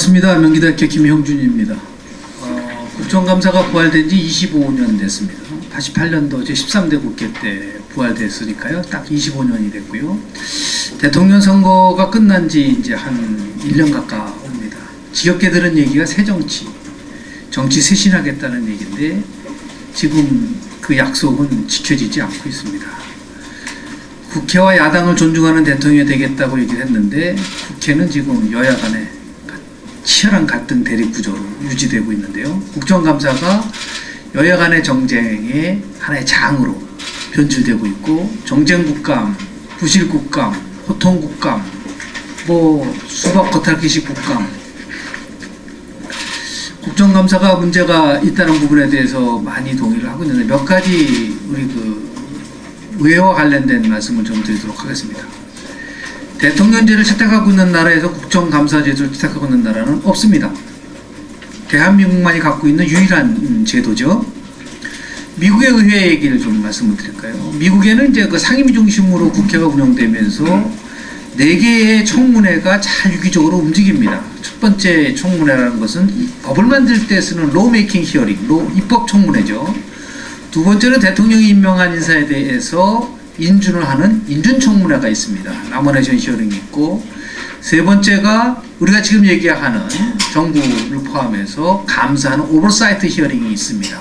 반갑습니다. 명기대학교 김형준입니다. 국정감사가 부활된 지 25년 됐습니다. 88년도 제 13대 국회 때 부활됐으니까요. 딱 25년이 됐고요. 대통령 선거가 끝난 지 이제 한 1년 가까웁니다. 지겹게 들은 얘기가 새정치, 정치 쇄신하겠다는 얘기인데 지금 그 약속은 지켜지지 않고 있습니다. 국회와 야당을 존중하는 대통령이 되겠다고 얘기를 했는데 국회는 지금 여야 간에 치열한 갈등 대립 구조로 유지되고 있는데요. 국정감사가 여야 간의 정쟁의 하나의 장으로 변질되고 있고, 정쟁국감, 부실국감, 호통국감, 수박 겉핥기식 국감, 국정감사가 문제가 있다는 부분에 대해서 많이 동의를 하고 있는데 몇 가지 우리 의회와 관련된 말씀을 좀 드리도록 하겠습니다. 대통령제를 채택하고 있는 나라에서 국정감사제도를 채택하고 있는 나라는 없습니다. 대한민국만이 갖고 있는 유일한 제도죠. 미국의 의회 얘기를 좀 말씀을 드릴까요? 미국에는 이제 그 상임위 중심으로 국회가 운영되면서 4개의 청문회가 잘 유기적으로 움직입니다. 첫 번째 청문회라는 것은 법을 만들 때 쓰는 로메이킹 히어링, 입법 청문회죠. 두 번째는 대통령이 임명한 인사에 대해서 인준을 하는 인준청문회가 있습니다. 나머네이션 히어링이 있고, 세 번째가 우리가 지금 얘기하는 정부를 포함해서 감사하는 오버사이트 히어링이 있습니다.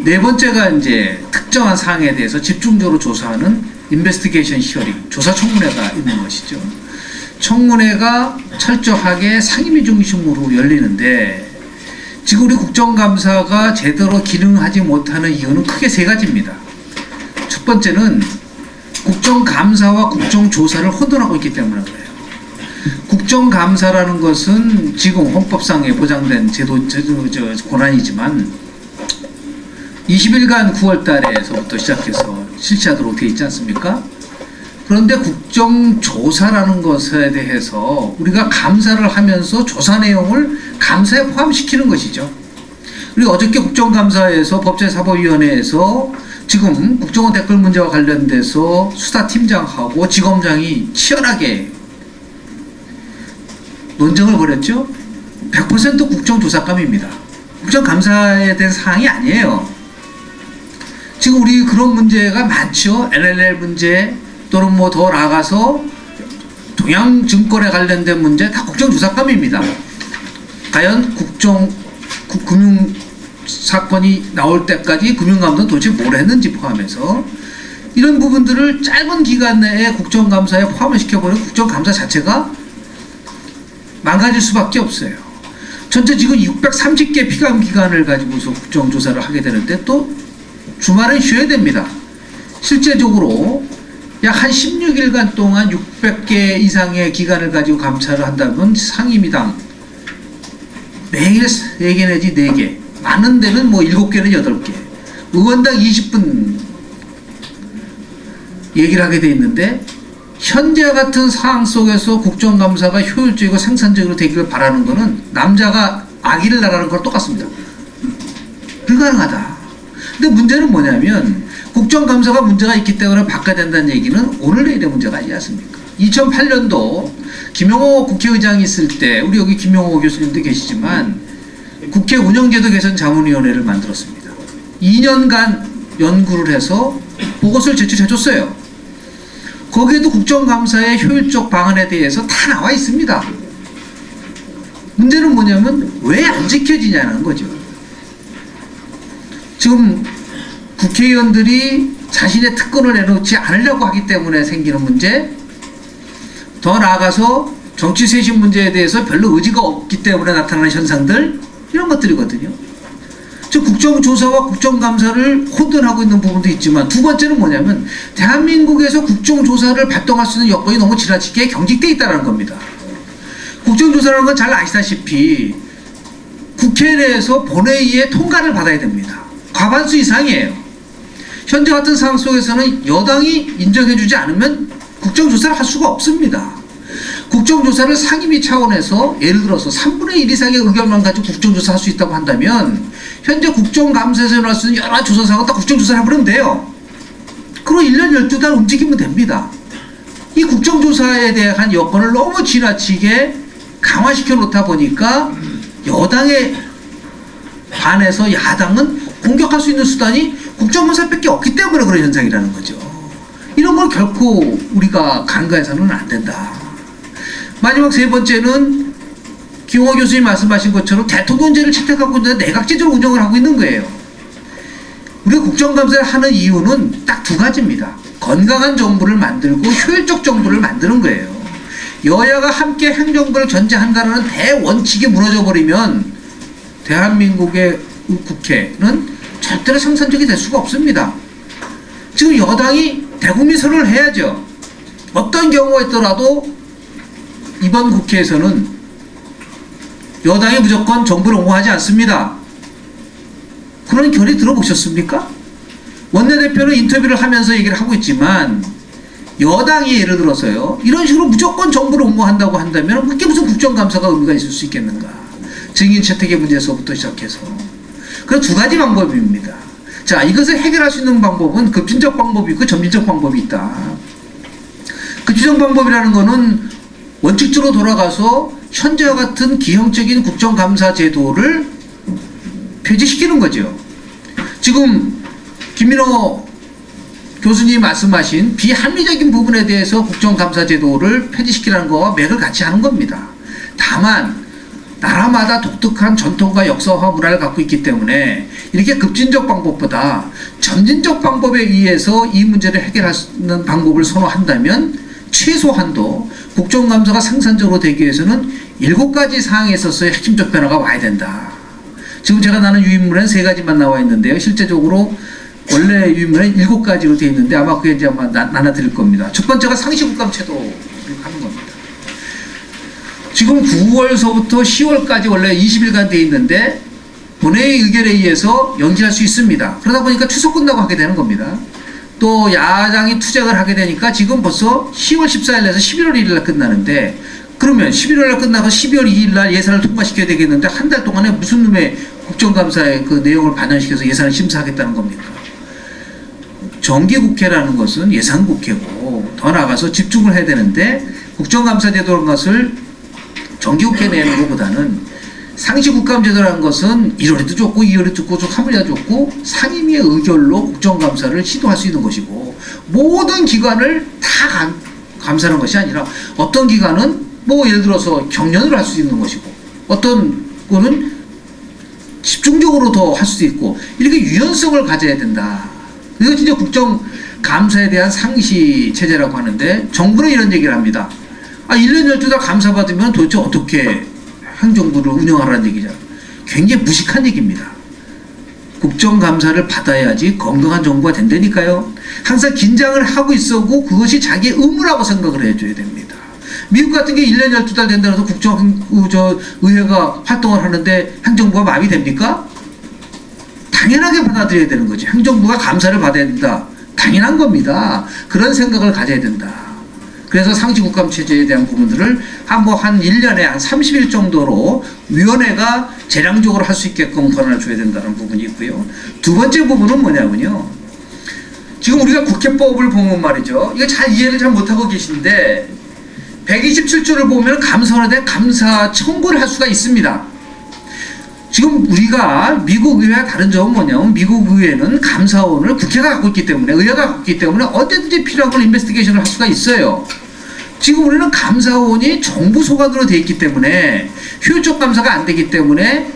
네 번째가 이제 특정한 사항에 대해서 집중적으로 조사하는 인베스티게이션 히어링, 조사 청문회가 있는 것이죠. 청문회가 철저하게 상임위 중심으로 열리는데 지금 우리 국정감사가 제대로 기능하지 못하는 이유는 크게 3가지입니다. 첫 번째는 국정감사와 국정조사를 혼돈하고 있기 때문에 그래요. 국정감사라는 것은 지금 헌법상에 보장된 권한이지만 20일간 9월 달에서부터 시작해서 실시하도록 되어 있지 않습니까? 그런데 국정조사라는 것에 대해서 우리가 감사를 하면서 조사 내용을 감사에 포함시키는 것이죠. 우리가 어저께 국정감사에서 법제사법위원회에서 지금 국정원 댓글 문제와 관련돼서 수사팀장하고 지검장이 치열하게 논쟁을 벌였죠. 100% 국정조사감입니다. 국정감사에 대한 사항이 아니에요. 지금 우리 그런 문제가 많죠. LLL 문제 또는 더 나아가서 동양증권에 관련된 문제 다 국정조사감입니다. 과연 금융사건이 나올 때까지 금융감독은 도대체 뭘 했는지 포함해서 이런 부분들을 짧은 기간 내에 국정감사에 포함을 시켜버리면 국정감사 자체가 망가질 수밖에 없어요. 전체 지금 630개 피감기관을 가지고서 국정조사를 하게 되는데 또 주말은 쉬어야 됩니다. 실제적으로 약 한 16일간 동안 600개 이상의 기관을 가지고 감찰을 한다면 상임위당 매일 3개 내지 4개, 많은 데는 7개는 8개, 의원당 20분 얘기를 하게 돼 있는데 현재 같은 상황 속에서 국정감사가 효율적이고 생산적으로 되기를 바라는 것은 남자가 아기를 낳으라는 거랑 똑같습니다. 불가능하다. 근데 문제는 뭐냐면 국정감사가 문제가 있기 때문에 바꿔야 된다는 얘기는 오늘 내일의 문제가 아니지 않습니까? 2008년도 김영호 국회의장이 있을 때 우리 여기 김영호 교수님도 계시지만 국회 운영제도 개선 자문위원회를 만들었습니다. 2년간 연구를 해서 보고서를 제출해줬어요. 거기에도 국정감사의 효율적 방안에 대해서 다 나와 있습니다. 문제는 뭐냐면 왜 안 지켜지냐는 거죠. 지금 국회의원들이 자신의 특권을 내놓지 않으려고 하기 때문에 생기는 문제, 더 나아가서 정치 쇄신 문제에 대해서 별로 의지가 없기 때문에 나타나는 현상들, 이런 것들이거든요. 즉 국정조사와 국정감사를 혼돈하고 있는 부분도 있지만, 두 번째는 뭐냐면 대한민국에서 국정조사를 발동할 수 있는 여건이 너무 지나치게 경직되어 있다는 겁니다. 국정조사라는 건 잘 아시다시피 국회 내에서 본회의의 통과를 받아야 됩니다. 과반수 이상이에요. 현재 같은 상황 속에서는 여당이 인정해주지 않으면 국정조사를 할 수가 없습니다. 국정조사를 상임위 차원에서 예를 들어서 3분의 1 이상의 의견만 가지고 국정조사 할 수 있다고 한다면 현재 국정감사에서 나올 수 있는 여러 조사사항은 다 국정조사를 해버리면 돼요. 그리고 1년 12달 움직이면 됩니다. 이 국정조사에 대한 여건을 너무 지나치게 강화시켜 놓다 보니까 여당에 반해서 야당은 공격할 수 있는 수단이 국정감사밖에 없기 때문에 그런 현상이라는 거죠. 이런 걸 결코 우리가 간과해서는 안 된다. 마지막 세 번째는 김홍호 교수님 말씀하신 것처럼 대통령제를 채택하고 있는데 내각제적으로 운영을 하고 있는 거예요. 우리가 국정감사를 하는 이유는 딱 두 가지입니다. 건강한 정부를 만들고 효율적 정부를 만드는 거예요. 여야가 함께 행정부를 견제한다는 대원칙이 무너져 버리면 대한민국의 국회는 절대로 생산적이 될 수가 없습니다. 지금 여당이 대국민 선언을 해야죠. 어떤 경우가 있더라도 이번 국회에서는 여당이 무조건 정부를 옹호하지 않습니다. 그런 결의 들어보셨습니까? 원내대표는 인터뷰를 하면서 얘기를 하고 있지만 여당이 예를 들어서요 이런 식으로 무조건 정부를 옹호한다고 한다면 그게 무슨 국정감사가 의미가 있을 수 있겠는가. 증인 채택의 문제에서부터 시작해서 그런 두 가지 방법입니다. 자, 이것을 해결할 수 있는 방법은 급진적 방법이 있고 점진적 방법이 있다. 급진적 방법이라는 거는 원칙적으로 돌아가서 현재와 같은 기형적인 국정감사 제도를 폐지시키는 거죠. 지금 김민호 교수님 말씀하신 비합리적인 부분에 대해서 국정감사 제도를 폐지시키라는 거와 맥을 같이 하는 겁니다. 다만 나라마다 독특한 전통과 역사와 문화를 갖고 있기 때문에 이렇게 급진적 방법보다 점진적 방법에 의해서 이 문제를 해결하는 방법을 선호한다면 최소한도 국정감사가 생산적으로 되기 위해서는 7가지 사항에 있어서의 핵심적 변화가 와야 된다. 지금 제가 나눈 유인물엔 3가지만 나와 있는데요. 실제적으로 원래 유인물엔 7가지로 되어 있는데 아마 그게 이제 아마 나눠드릴 겁니다. 첫 번째가 상시국감제도를 하는 겁니다. 지금 9월서부터 10월까지 원래 20일간 되어 있는데 본회의 의결에 의해서 연기할 수 있습니다. 그러다 보니까 추석 끝나고 하게 되는 겁니다. 또 야당이 투쟁을 하게 되니까 지금 벌써 10월 14일에서 11월 1일날 끝나는데 그러면 11월날 끝나고 12월 2일날 예산을 통과시켜야 되겠는데 한 달 동안에 무슨 놈의 국정감사의 그 내용을 반영시켜서 예산을 심사하겠다는 겁니까? 정기국회라는 것은 예산국회고 더 나아가서 집중을 해야 되는데 국정감사 제도라는 것을 정기국회 내는 것보다는 상시국감제도라는 것은 1월에도 좋고 2월에도 좋고 3월에도 좋고 상임위의 의결로 국정감사를 시도할 수 있는 것이고 모든 기관을 다 감사하는 것이 아니라 어떤 기관은 뭐 예를 들어서 경련으로 할 수 있는 것이고 어떤 거는 집중적으로 더 할 수도 있고 이렇게 유연성을 가져야 된다. 이거 진짜 국정감사에 대한 상시 체제라고 하는데 정부는 이런 얘기를 합니다. 1년 12달 감사받으면 도대체 어떻게 행정부를 운영하라는 얘기잖아. 굉장히 무식한 얘기입니다. 국정감사를 받아야지 건강한 정부가 된다니까요. 항상 긴장을 하고 있었고 그것이 자기의 의무라고 생각을 해줘야 됩니다. 미국 같은 게 1년 12달 된다고 해서 의회가 활동을 하는데 행정부가 마비됩니까? 당연하게 받아들여야 되는 거죠. 행정부가 감사를 받아야 된다. 당연한 겁니다. 그런 생각을 가져야 된다. 그래서 상시국감 체제에 대한 부분들을 한 1년에 한 30일 정도로 위원회가 재량적으로 할 수 있게끔 권한을 줘야 된다는 부분이 있고요. 두 번째 부분은 뭐냐면요. 지금 우리가 국회법을 보면 말이죠. 이거 이해를 잘 못하고 계신데 127조를 보면 감사원에 대한 감사 청구를 할 수가 있습니다. 지금 우리가 미국 의회와 다른 점은 뭐냐면 미국 의회는 감사원을 국회가 갖고 있기 때문에 의회가 갖고 있기 때문에 언제든지 필요한 걸 인베스티게이션을 할 수가 있어요. 지금 우리는 감사원이 정부 소관으로 되어 있기 때문에 효율적 감사가 안 되기 때문에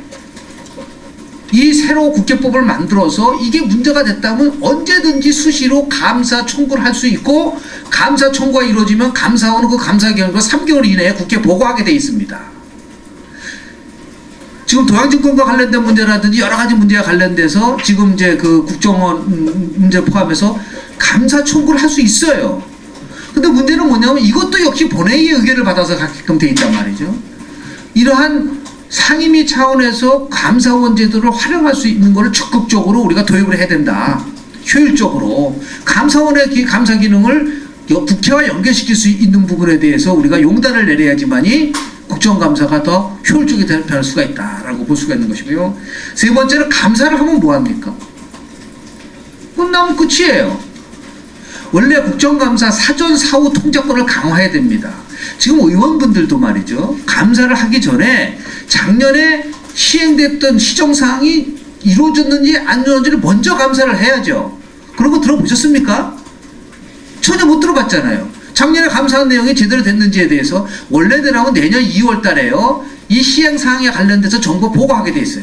이 새로 국회법을 만들어서 이게 문제가 됐다면 언제든지 수시로 감사 청구를 할 수 있고 감사 청구가 이루어지면 감사원은 그 감사 결과 3개월 이내에 국회에 보고하게 되어 있습니다. 지금 도양증권과 관련된 문제라든지 여러 가지 문제와 관련돼서 지금 이제 그 국정원 문제 포함해서 감사 청구를 할 수 있어요. 근데 문제는 뭐냐면 이것도 역시 본회의의 의결을 받아서 가게끔 돼 있단 말이죠. 이러한 상임위 차원에서 감사원 제도를 활용할 수 있는 것을 적극적으로 우리가 도입을 해야 된다. 효율적으로 감사원의 감사 기능을 국회와 연결시킬 수 있는 부분에 대해서 우리가 용단을 내려야지만이 국정감사가 더 효율적이 될 수가 있다라고 볼 수가 있는 것이고요. 세 번째는 감사를 하면 뭐합니까? 끝나면 끝이에요. 원래 국정감사 사전 사후 통제권을 강화해야 됩니다. 지금 의원분들도 말이죠. 감사를 하기 전에 작년에 시행됐던 시정사항이 이루어졌는지 안 이루어졌는지를 먼저 감사를 해야죠. 그런 거 들어보셨습니까? 전혀 못 들어봤잖아요. 작년에 감사한 내용이 제대로 됐는지에 대해서 원래대로라면 내년 2월 달에요. 이 시행사항에 관련돼서 정부 보고하게 돼 있어요.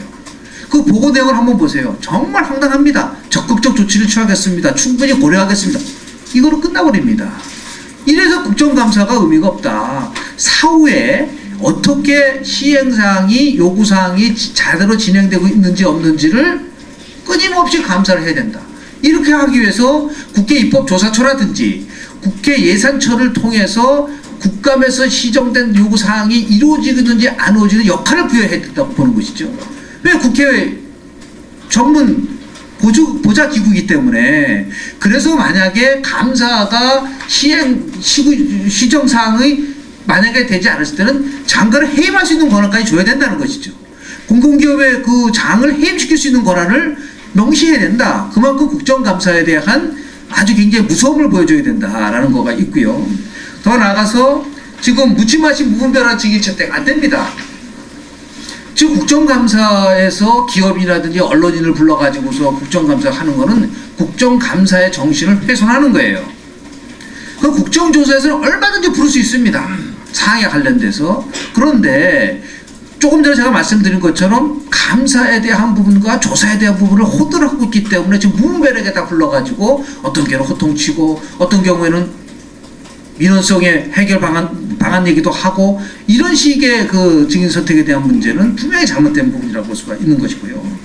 그 보고 내용을 한번 보세요. 정말 황당합니다. 적극적 조치를 취하겠습니다. 충분히 고려하겠습니다. 이거로 끝나버립니다. 이래서 국정감사가 의미가 없다. 사후에 어떻게 시행사항이 요구사항이 제대로 진행되고 있는지 없는지를 끊임없이 감사를 해야 된다. 이렇게 하기 위해서 국회 입법조사처라든지 국회 예산처를 통해서 국감에서 시정된 요구사항이 이루어지는지 안 이루어지는 역할을 부여해야 된다고 보는 것이죠. 왜 국회 전문 보좌 기구이기 때문에. 그래서 만약에 감사가 시정사항의 만약에 되지 않았을 때는 장관을 해임할 수 있는 권한까지 줘야 된다는 것이죠. 공공기업의 그 장을 해임시킬 수 있는 권한을 명시해야 된다. 그만큼 국정감사에 대한 아주 굉장히 무서움을 보여줘야 된다라는 거가 있고요. 더 나아가서 지금 묻지마신 무분별한 직위 채택 안 됩니다. 지금 국정감사에서 기업이라든지 언론인을 불러가지고서 국정감사 하는 거는 국정감사의 정신을 훼손하는 거예요. 그 국정조사에서는 얼마든지 부를 수 있습니다. 사항에 관련돼서. 그런데 조금 전에 제가 말씀드린 것처럼 감사에 대한 부분과 조사에 대한 부분을 호도하고 있기 때문에 지금 무분별하게 다 불러가지고 어떤 경우는 호통치고 어떤 경우에는 민원성의 해결 방안 얘기도 하고 이런 식의 그 증인 선택에 대한 문제는 분명히 잘못된 부분이라고 볼 수가 있는 것이고요.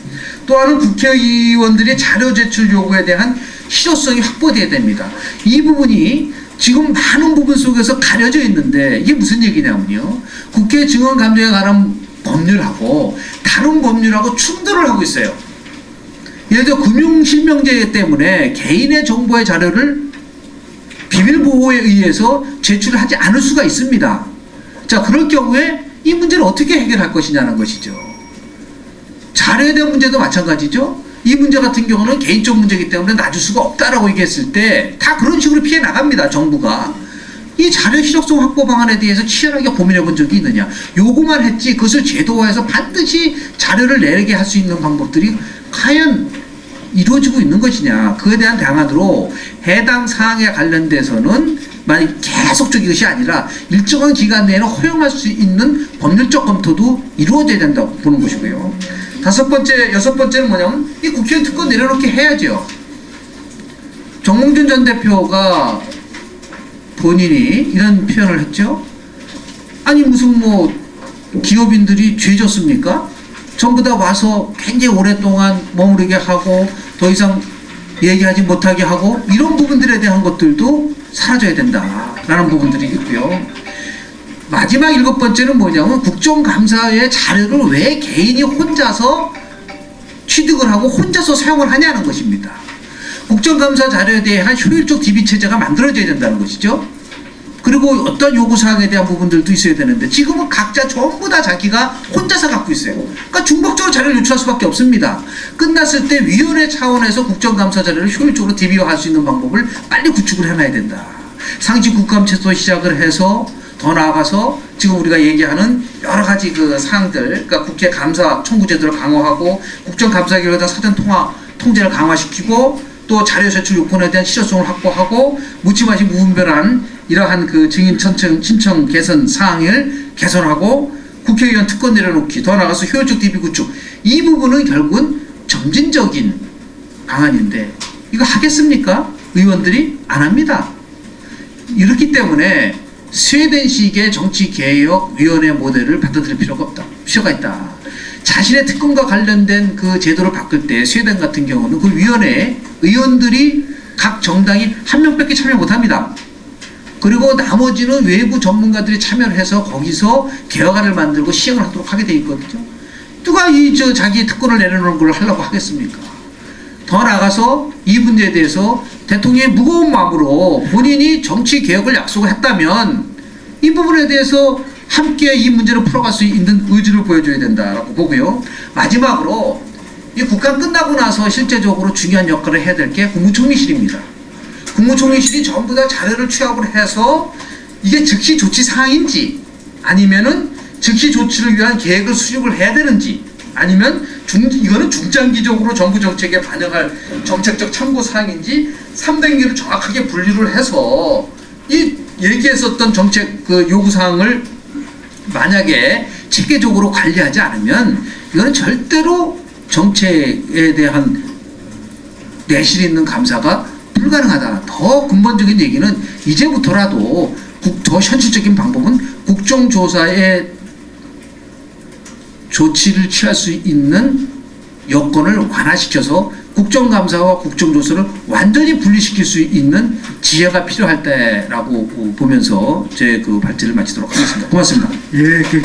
또 하나는 국회의원들의 자료 제출 요구에 대한 실효성이 확보돼야 됩니다. 이 부분이 지금 많은 부분 속에서 가려져 있는데 이게 무슨 얘기냐면요. 국회 증언감정에 관한 법률하고 다른 법률하고 충돌을 하고 있어요. 예를 들어 금융실명제 때문에 개인의 정보의 자료를 비밀보호에 의해서 제출을 하지 않을 수가 있습니다. 자, 그럴 경우에 이 문제를 어떻게 해결할 것이냐는 것이죠. 자료에 대한 문제도 마찬가지죠. 이 문제 같은 경우는 개인적 문제이기 때문에 놔줄 수가 없다라고 얘기했을 때 다 그런 식으로 피해 나갑니다. 정부가. 이 자료 실효성 확보 방안에 대해서 치열하게 고민해 본 적이 있느냐. 요구만 했지 그것을 제도화해서 반드시 자료를 내게 할 수 있는 방법들이 과연 이루어지고 있는 것이냐. 그에 대한 방안으로 해당 사항에 관련돼서는 만약 계속적인 것이 아니라 일정한 기간 내에는 허용할 수 있는 법률적 검토도 이루어져야 된다고 보는 것이고요. 여섯 번째는 뭐냐면 이 국회의원 특권 내려놓게 해야죠. 정몽준 전 대표가 본인이 이런 표현을 했죠. 아니 무슨 뭐 기업인들이 죄졌습니까? 전부 다 와서 굉장히 오랫동안 머무르게 하고 더 이상 얘기하지 못하게 하고 이런 부분들에 대한 것들도 사라져야 된다라는 부분들이 있고요. 마지막 7번째는 뭐냐면 국정감사의 자료를 왜 개인이 혼자서 취득을 하고 혼자서 사용을 하냐는 것입니다. 국정감사 자료에 대한 효율적 DB 체제가 만들어져야 된다는 것이죠. 그리고 어떤 요구사항에 대한 부분들도 있어야 되는데 지금은 각자 전부 다 자기가 혼자서 갖고 있어요. 그러니까 중복적으로 자료를 유출할 수밖에 없습니다. 끝났을 때 위원회 차원에서 국정감사 자료를 효율적으로 DB화할 수 있는 방법을 빨리 구축을 해놔야 된다. 상시 국감체부터 시작을 해서 더 나아가서 지금 우리가 얘기하는 여러 가지 그 사항들, 그러니까 국회 감사 청구 제도를 강화하고 국정감사 결과에 대한 사전 통제를 강화시키고 또 자료 제출 요건에 대한 실효성을 확보하고 묻지마시 무분별한 이러한 그 증인 신청 개선 사항을 개선하고 국회의원 특권 내려놓기, 더 나아가서 효율적 DB 구축, 이 부분은 결국은 점진적인 방안인데 이거 하겠습니까? 의원들이 안 합니다. 이렇기 때문에 스웨덴식의 정치개혁위원회 모델을 받아들일 필요가 있다. 자신의 특권과 관련된 그 제도를 바꿀 때 스웨덴 같은 경우는 그 위원회에 의원들이 각 정당이 한 명밖에 참여 못합니다. 그리고 나머지는 외부 전문가들이 참여를 해서 거기서 개혁안을 만들고 시행을 하도록 하게 돼 있거든요. 누가 자기 특권을 내려놓는 걸 하려고 하겠습니까? 더 나아가서 이 문제에 대해서 대통령이 무거운 마음으로 본인이 정치 개혁을 약속을 했다면 이 부분에 대해서 함께 이 문제를 풀어갈 수 있는 의지를 보여줘야 된다라고 보고요. 마지막으로 이 국감 끝나고 나서 실제적으로 중요한 역할을 해야 될 게 국무총리실입니다. 국무총리실이 전부 다 자료를 취합을 해서 이게 즉시 조치 사항인지 아니면은 즉시 조치를 위한 계획을 수립을 해야 되는지 아니면 이거는 중장기적으로 정부 정책에 반영할 정책적 참고 사항인지 3단계로 정확하게 분류를 해서 이 얘기했었던 정책 그 요구 사항을 만약에 체계적으로 관리하지 않으면 이거는 절대로 정책에 대한 내실 있는 감사가 불가능하다. 더 근본적인 얘기는 이제부터라도 더 현실적인 방법은 국정조사에 조치를 취할 수 있는 여건을 완화시켜서 국정감사와 국정조사를 완전히 분리시킬 수 있는 지혜가 필요할 때라고 보면서 제 그 발제를 마치도록 하겠습니다. 고맙습니다. 예, 김